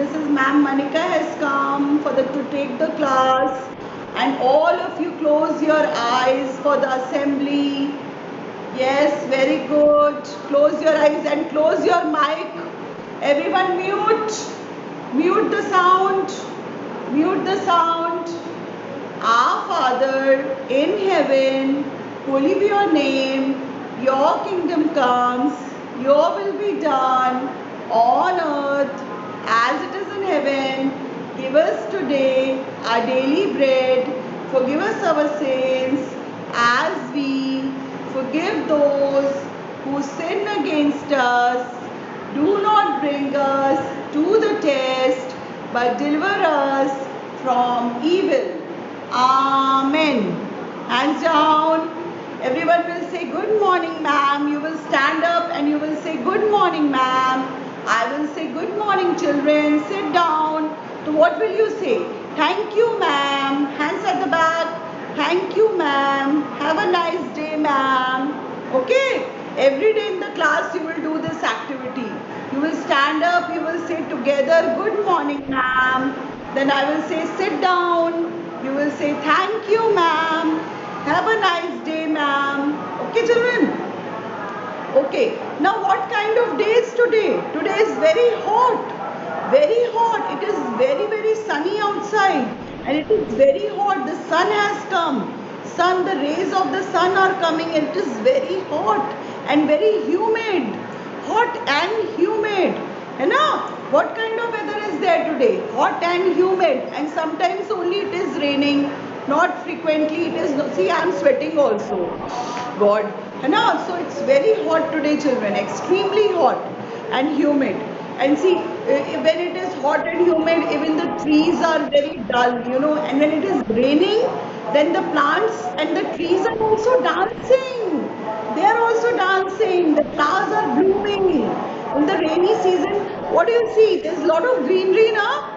This is Ma'am Manika has come to take the class, and all of you close your eyes for the assembly. Yes, very good. Close your eyes and close your mic. Everyone mute. Mute the sound. Mute the sound. Our Father in heaven, holy be your name. Your kingdom comes. Your will be done on earth as it is in heaven. Give us today our daily bread. Forgive us our sins as we forgive those who sin against us. Do not bring us to the test, but deliver us from evil. Amen. Hands down. Everyone will say good morning, ma'am. You will stand up and you will say good morning, ma'am. I will say good morning, children. Sit down. So what will you say? Thank you, ma'am. Hands at the back. Thank you, ma'am. Have a nice day, ma'am. Okay? Every day in the class you will do this activity. You will stand up, you will say together, good morning, ma'am. Then I will say sit down. You will say thank you, ma'am. Have a nice day, ma'am. Okay, children? Okay. Now what kind of day is today? Today is very hot. Very hot. It is very, very sunny outside. And it is very hot. The sun has come. The rays of the sun are coming. It is very hot and very humid. Hot and humid. You know? What kind of weather is there today? Hot and humid. And sometimes only it is raining. Not frequently. It is. See, I am sweating also. God. You know? So it's very hot today, children. Extremely hot and humid. And see, when it is hot and humid, even the trees are very dull, you know. And when it is raining, then the plants and the trees are also dancing. They are also dancing. The flowers are blooming. In the rainy season, what do you see? There's a lot of greenery now.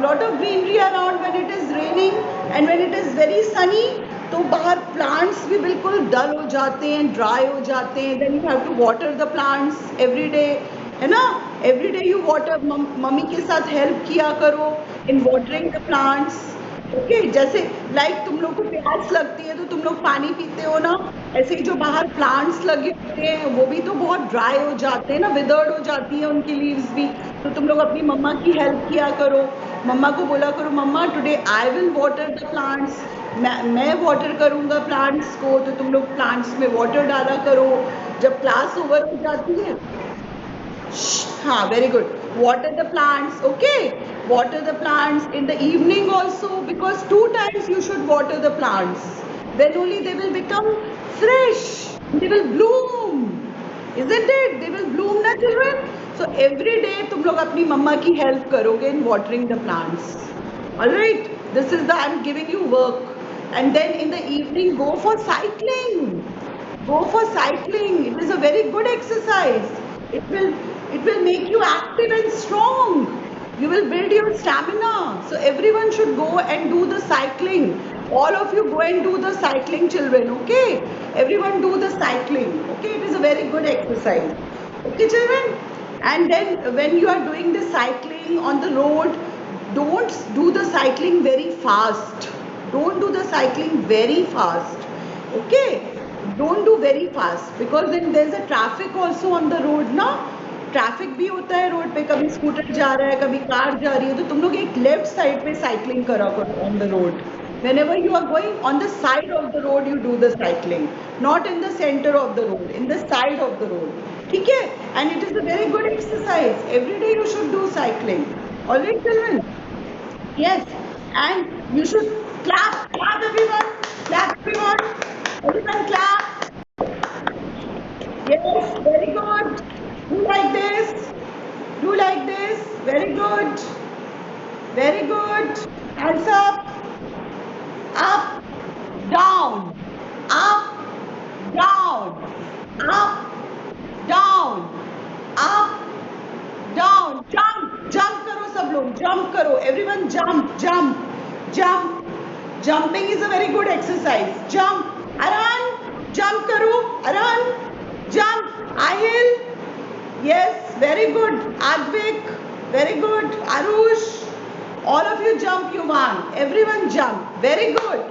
Lot of greenery around when it is raining, and when it is very sunny, तो बाहर plants भी बिल्कुल dull हो जाते हैं, dry हो जाते हैं. Then you have to water the plants every day, है ना? Every day you water. Mummy के साथ help किया करो in watering the plants. Okay जैसे लाइक तुम लोग को प्यास लगती है तो तुम लोग पानी पीते हो ना, ऐसे ही जो बाहर प्लांट्स लगे होते हैं वो भी तो बहुत ड्राई हो जाते हैं ना, विदर्ड हो जाती है उनकी लीव्स भी. तो तुम लोग अपनी मम्मा की हेल्प किया करो. मम्मा को बोला करो मम्मा today I will water the plants. मैं वाटर करूँगा प्लांट्स को, तो तुम लोग प्लांट्स में वाटर डाला करो. जब क्लास ओवर हो जाती है, हाँ very good, water the plants. Okay, water the plants in the evening also, because 2 times you should water the plants. Then only they will become fresh, they will bloom, isn't it? They will bloom na children. So every day तुम लोग अपनी मम्मा की help करोगे in watering the plants. Alright, this is the I'm giving you work. And then in the evening go for cycling. Go for cycling. It is a very good exercise. It will make you active and strong. You will build your stamina. So everyone should go and do the cycling. All of you go and do the cycling, children. Okay? Everyone do the cycling. Okay? It is a very good exercise. Okay, children? And then when you are doing the cycling on the road, don't do the cycling very fast. Don't do the cycling very fast. Okay? Don't do very fast, because then there's a traffic also on the road ना. Traffic भी होता है road पे, कभी scooter जा रहा है, कभी कार जा रही है, तो तुम लोग एक लेफ्ट साइड पे साइकिलिंग करा करो on the road. Whenever you are going on the side of the road, you do the cycling, not in the center of the road, in the side of the road. ठीक है? And it is a very good exercise. Every day you should do cycling. Alright, children? Yes. And you should clap everyone. Clap everyone. Everyone clap. Yes, very good. Do like this. Do like this. Very good. Very good. Hands up. Up. Down. Up. Down. Up. Down. Up. Down. Jump. Jump करो सब लोग. Jump करो. Everyone jump. Jump. Jump. Jumping is a very good exercise. Jump. Run. Jump करो. Run. Jump. Ahil. Yes, very good. Advik. Very good. Arush, all of you jump, you won. Everyone jump. Very good.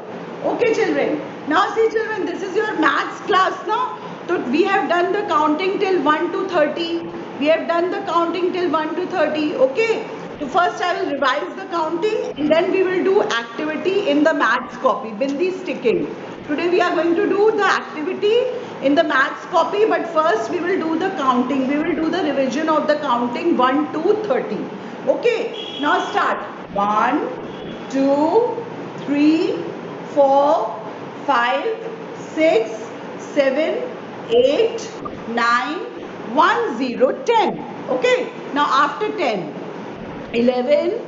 Okay, children. Now see, children, this is your maths class now. So we have done the counting till 1 to 30. We have done the counting till 1 to 30. Okay. So first I will revise the counting and then we will do activity in the maths copy. Bindi sticking. Today we are going to do the activity in the maths copy, but first we will do the counting. We will do the revision of the counting 1 to 30. Okay, now start. 1, 2, 3, 4, 5, 6, 7, 8, 9, 1, 0, 10. Okay, now after 10, 11,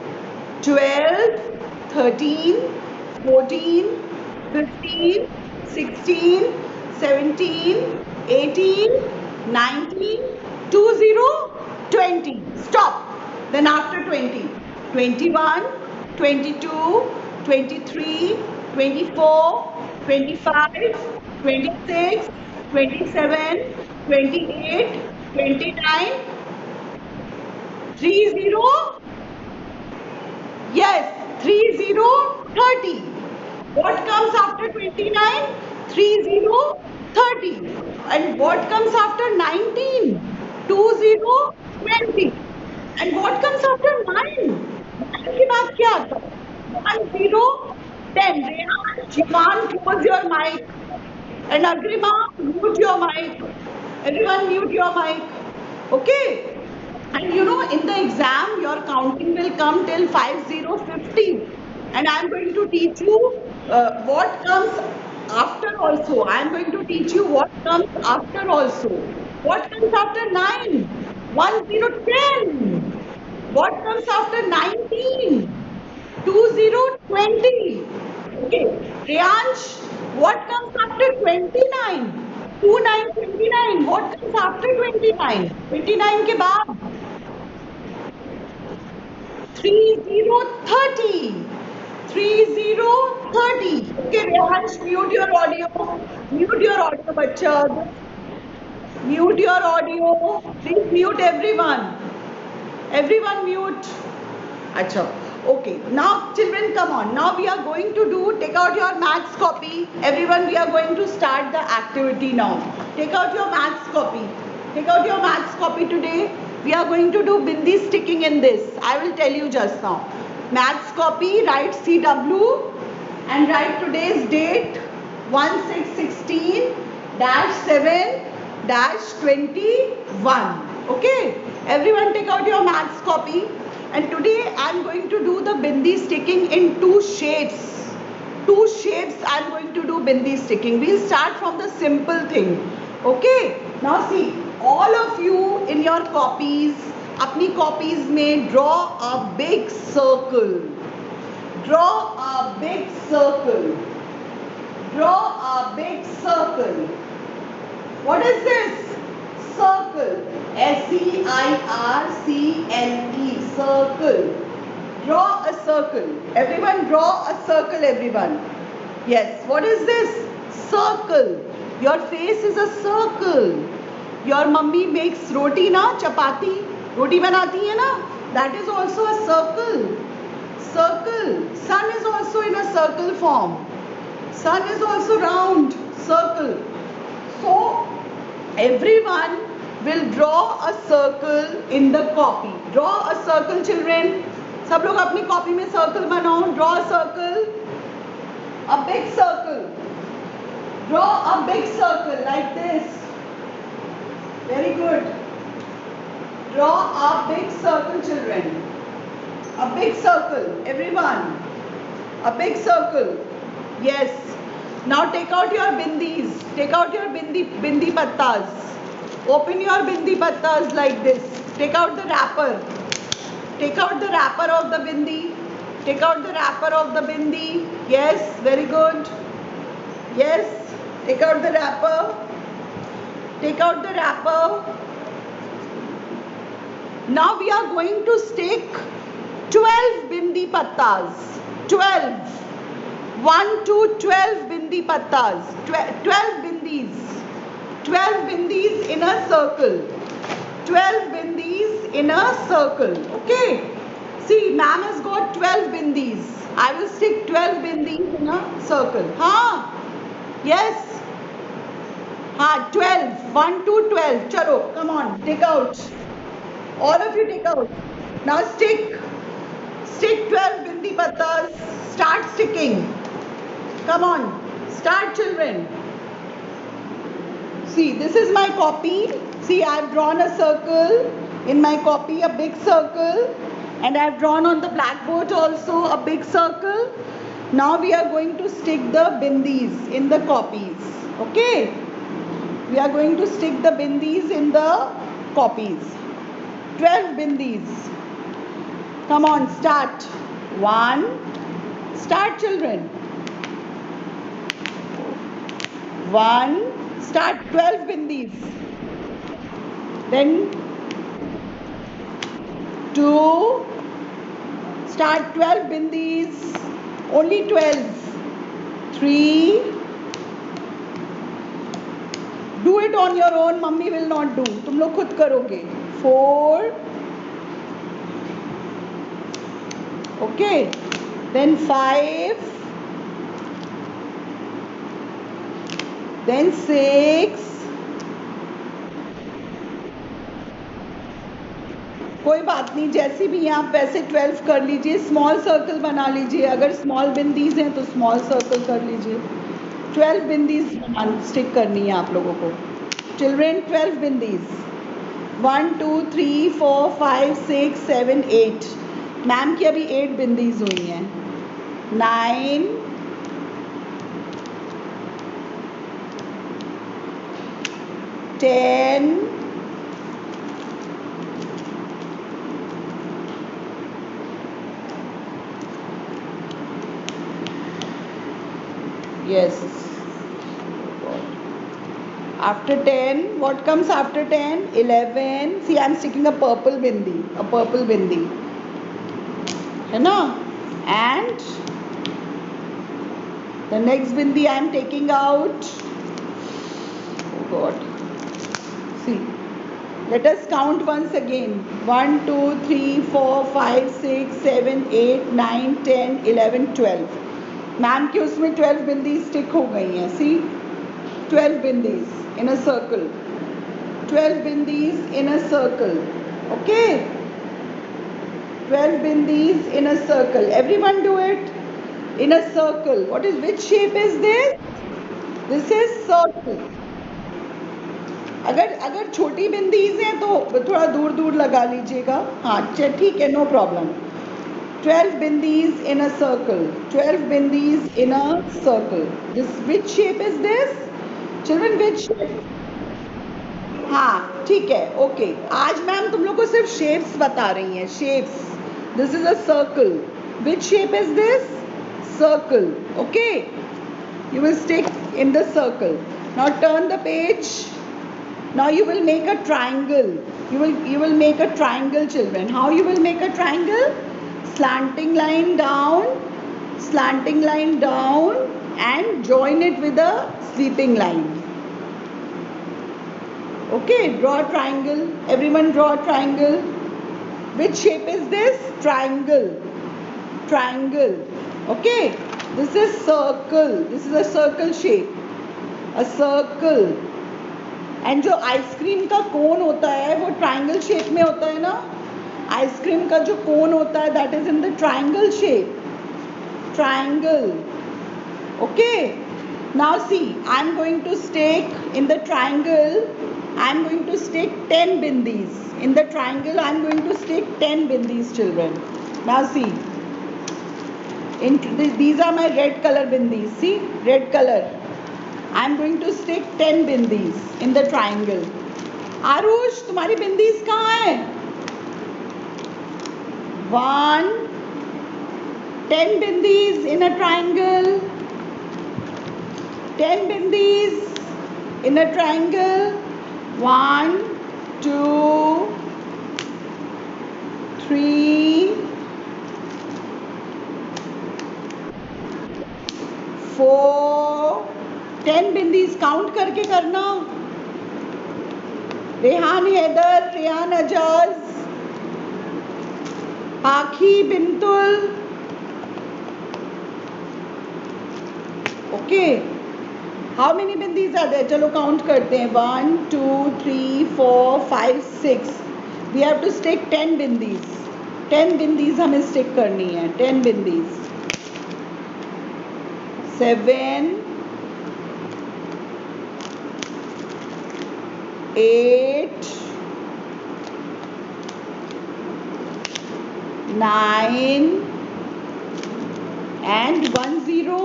12, 13, 14, 15, 16, 17, 18, 19, 20, 20. Stop. Then after 20, 21, 22, 23, 24, 25, 26, 27, 28, 29, 30. Yes, 30, 30. What comes after 29? 30, 30. And what comes after 19? 20, 20. And what comes after 9? 9 के बाद क्या आता है? 10, 10. Rehan, Shivan, close your mic. And Agrima, mute your mic. Everyone mute your mic. Okay? And you know, in the exam, your counting will come till 5050. And I am going to teach you what comes after also. I am going to teach you what comes after also. What comes after 9? 10, 10. What comes after 19? 20, 20. Okay. Riyansh, what comes after 29? 29, 29. What comes after 29? 29 के बाद 30, 30. 30, 30. Okay, Riyansh, mute your audio. Mute your audio, bachcha. Mute your audio. Please mute everyone. Everyone mute. Acha. Okay. Now, children, come on. Now we are going to do, take out your maths copy. Everyone, we are going to start the activity now. Take out your maths copy. Take out your maths copy today. We are going to do bindi sticking in this. I will tell you just now. Maths copy, write CW and write today's date 16/7/21. Okay. Everyone take out your maths copy. And today I am going to do the bindi sticking in 2 shapes. 2 shapes I am going to do bindi sticking. We'll start from the simple thing. Okay. Now see, all of you in your copies, अपनी copies में draw a big circle. Draw a big circle. Draw a big circle. What is this? Circle. SEIRCLE. Circle. Draw a circle. Everyone draw a circle, everyone. Yes. What is this? Circle. Your face is a circle. Your mummy makes roti na, chapati. Roti banati hai na? That is also a circle. Circle. Sun is also in a circle form. Sun is also round. Circle. So, everyone will draw a circle in the copy. Draw a circle, children. सब लोग अपनी copy में circle बनाओ. Draw a circle. A big circle. Draw a big circle like this. Very good. Draw a big circle, children. A big circle. Everyone. A big circle. Yes. Now take out your bindis. Take out your bindi pattas. Open your bindi pattas like this. Take out the wrapper. Take out the wrapper of the bindi. Take out the wrapper of the bindi. Yes, very good. Yes, take out the wrapper. Take out the wrapper. Now we are going to stick 12 bindi pattas. 12. 1 to 12 bindi pattas. 12 bindis. 12 bindis in a circle. 12 bindis in a circle. Okay. See, ma'am has got 12 bindis. I will stick 12 bindis in a circle. हाँ. Yes. हाँ, 12. 1 to 12. Chalo, come on, take out. All of you take out. Now stick 12 bindi pattas. Start sticking. Come on, start children. See, this is my copy. See, I have drawn a circle in my copy, a big circle, and I have drawn on the blackboard also a big circle. Now we are going to stick the bindis in the copies. Okay? We are going to stick the bindis in the copies. 12 bindis. Come on, start. 1. Start children. 1. Start 12 bindis. Then 2. Start 12 bindis. Only 12. 3. Do it on your own. Mummy will not do. तुम लोग खुद करोगे. 4. Okay. Then 5. Then 6. कोई बात नहीं, जैसी भी हैं आप वैसे 12 कर लीजिए. स्मॉल सर्कल बना लीजिए. अगर स्मॉल बिंदीज हैं तो स्मॉल सर्कल कर लीजिए. 12 बिंदीज स्टिक करनी है आप लोगों को. चिल्ड्रेन 12 बिंदीज. 1 2 3 4 5 6 7 8. मैम की अभी 8 बिंदीज हुई हैं. 9. 10. 'After 10, what comes after 10? 11. See, I am sticking a purple bindi. है ना? And the next bindi I am taking out. Oh God. See, let us count once again. 1 2 3 4 5 6 7 8 9 10 11 12. Ma'am की उसमें 12 बिंदी स्टिक हो गई हैं. सी, 12 bindis in a circle. 12 bindis in a circle. Okay? 12 bindis in a circle. Everyone do it. In a circle. Which shape is this? This is circle. अगर छोटी बिंदीज हैं तो थोड़ा दूर दूर लगा लीजिएगा. हाँ, ठीक है, no problem. 12 bindis in a circle. 12 bindis in a circle. Which shape is this? Children, which shape? हाँ, ठीक है, ओके. आज मैम तुम लोग को सिर्फ शेप्स बता रही हैं. Shapes. This is a circle. Which shape is this? Circle. Okay, you will stick in the circle. Now turn the page. Now you will make a triangle. You will make a triangle, children. How you will make a triangle? Slanting line down, and join it with a sweeping line. Okay, draw a triangle. Everyone draw a triangle. Which shape is this? Triangle. Okay, this is circle. This is a circle shape. A circle. And जो ice cream का कोन होता है वो triangle shape में होता है ना. Ice cream का जो कोन होता है that is in the triangle shape. Triangle. Okay, now see, I am going to stick in the triangle. I am going to stick 10 bindis in the triangle. I am going to stick 10 bindis, children. Now see, these are my red color bindis. See, red color. I am going to stick 10 bindis in the triangle. Aarush, तुम्हारी बिंदीज कहाँ है? 1. 10 bindis in a triangle. 10 bindis in a triangle. 1 2 3 4. 10 bindis count करके करना. Rehan Haider, Rehan Ajaz, Akhi Bintul. Okay, how many bindis are there? चलो count करते हैं. 1 2 3 4 5 6. We have to stick 10 bindis. 10 bindis हमें stick करनी है. 10 bindis. 7 8 9 and 1 0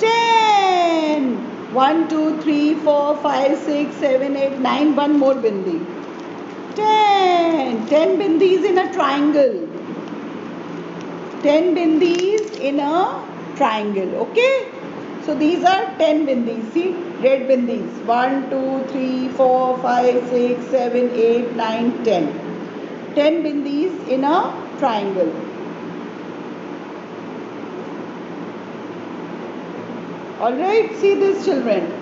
10. 1 2 3 4 5 6 7 8 9. One more bindi. 10. 10 bindis in a triangle. 10 bindis in a triangle. Okay, so these are 10 bindis. See, red bindis. 1 2 3 4 5 6 7 8 9 10. 10 bindis in a triangle. All right, see this, children.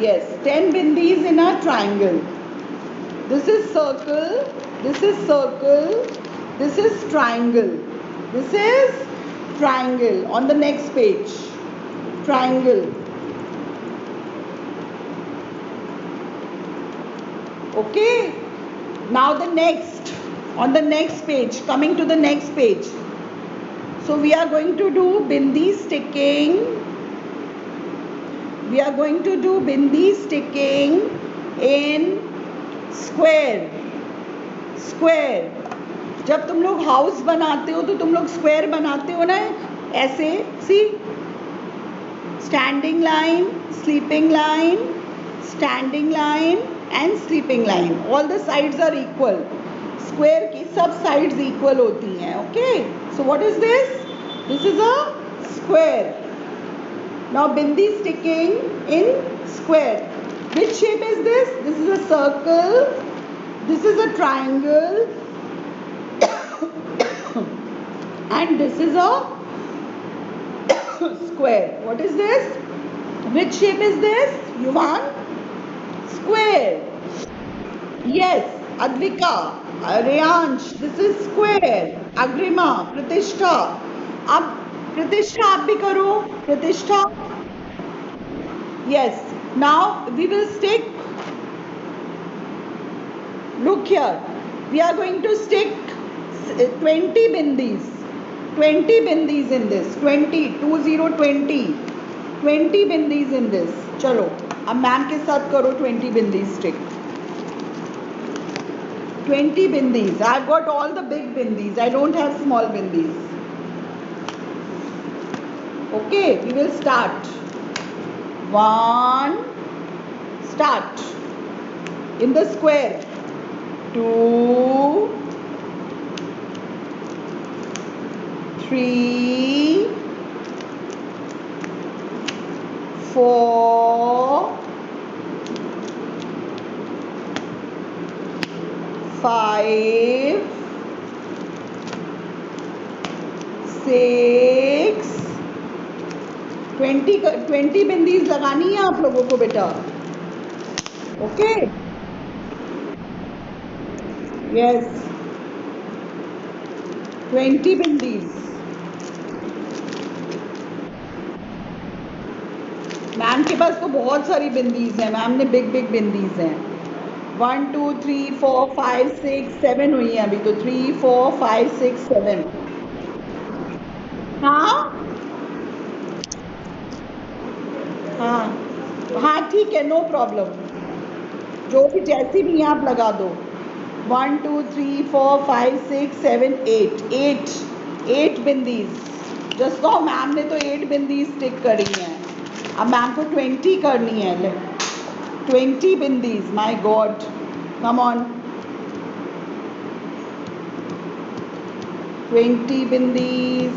Yes, 10 bindis in a triangle. This is circle, this is circle, this is triangle, this is triangle. On the next page, triangle. Okay, now the next, on the next page, coming to the next page. So we are going to do bindi sticking. We are going to do bindi sticking in square. Square. जब तुम लोग house बनाते हो तो तुम लोग square बनाते हो ना, ऐसे. See, standing line, sleeping line, standing line and sleeping line. All the sides are equal. Square की सब साइड्स इक्वल होती हैं. Okay, so what is this? This is a square. Now bindi sticking in square. Which shape is this? This is a circle. This is a triangle. And this is a square. What is this? Which shape is this? Yuvan? Square. Yes. Advika, Reyansh, this is square. Agrima, Pratishtha. अब प्रतिष्ठा आप भी करो. प्रतिष्ठा. Yes. Now we will stick. Look here. We are going to stick 20 bindis. 20 bindis in this. 20. 20 20. 20 bindis in this. चलो अब ma'am के साथ करो 20 bindis stick. 20 bindis. I've got all the big bindis. I don't have small bindis. Okay, we will start. 1, start in the square. 2, 3, 4, 5, 6. 20 bindis लगानी है आप लोगों को बेटा. Okay, yes, 20 bindis. मैम के पास तो बहुत सारी बिंदीज हैं. मैम ने बिग बिग बिंदीज हैं. 1 2 3 4 5 6 7 हुई हैं अभी तो. 3 4 5 6 7. हाँ हाँ हाँ, ठीक है, नो प्रॉब्लम. जो भी जैसी भी आप लगा दो. 1 2 3 4 5 6 7 8. 8 बिंदीज. जस्ट नो, मैम ने तो 8 बिंदीज स्टिक करी हैं. अब मैम को 20 करनी है. 20 bindis. My God, come on. 20 bindis.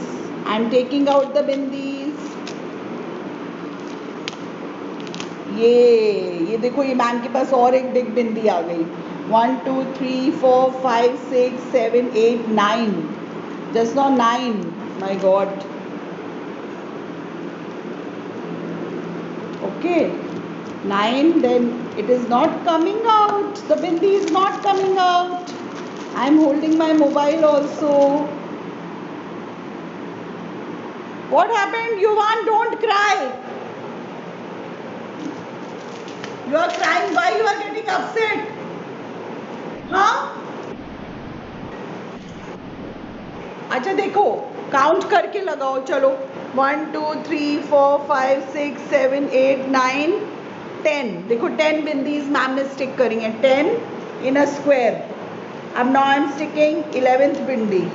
I am taking out the bindis. ये देखो, ये मैम के पास और एक बिग बिंदी आ गई. 1 2 3 4 5 6 7 8 9. Just no 9. My God. Okay. 9. Then it is not coming out. The bindi is not coming out. I am holding my mobile also. What happened? Yuvan, don't cry. You are crying. Why you are getting upset? हाँ? अच्छा देखो, count करके लगाओ. चलो 1 2 3 4 5 6 7 8 9 10. देखो 10 bindis ma'am ने stick करी है. 10 इन अ स्क्वायर. अब now I am sticking 11th bindi.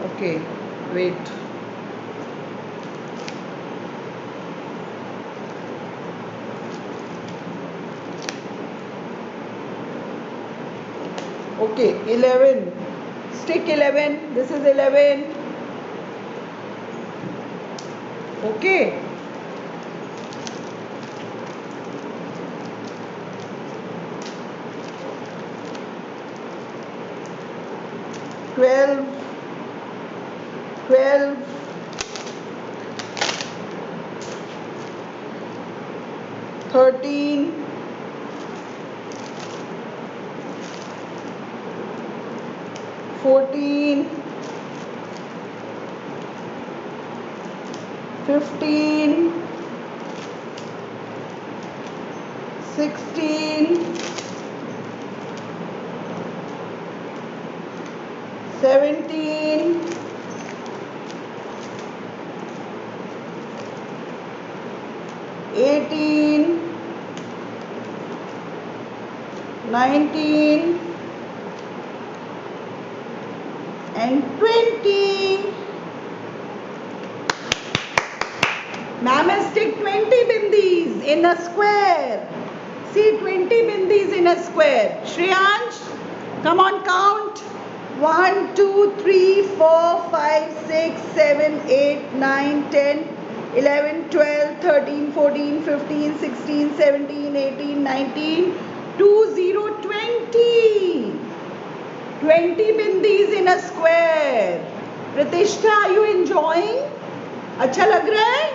Okay, wait. Okay, 11. Stick 11. This is 11. Okay. Twelve. 13. 14. 15. 16. 17. 18. 19 and 20. Ma'am has stick 20 bindis in a square. See, 20 bindis in a square. Shriyansh, come on, count. 1 2 3 4 5 6 7 8 9 10 11 12 13 14 15 16 17 18 19 20 20. 20 bindis in a square. Pratishtha, are you enjoying? अच्छा लग रहा है?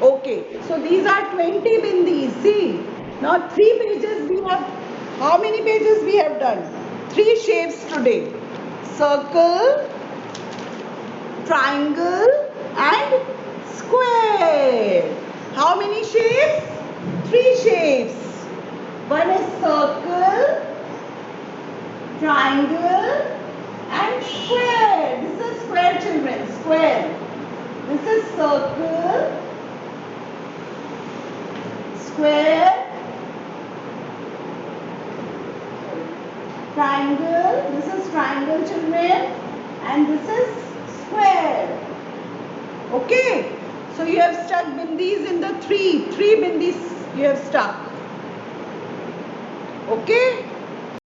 Okay, so these are 20 bindis. See, now 3 pages we have. How many pages we have done? 3 shapes today. Circle, triangle and square. How many shapes? 3 shapes. One is circle, triangle and square. This is square, children. Square. This is circle, square, triangle. This is triangle, children, and this is square. Okay. So you have stuck bindis in the three bindis you have stuck. Okay.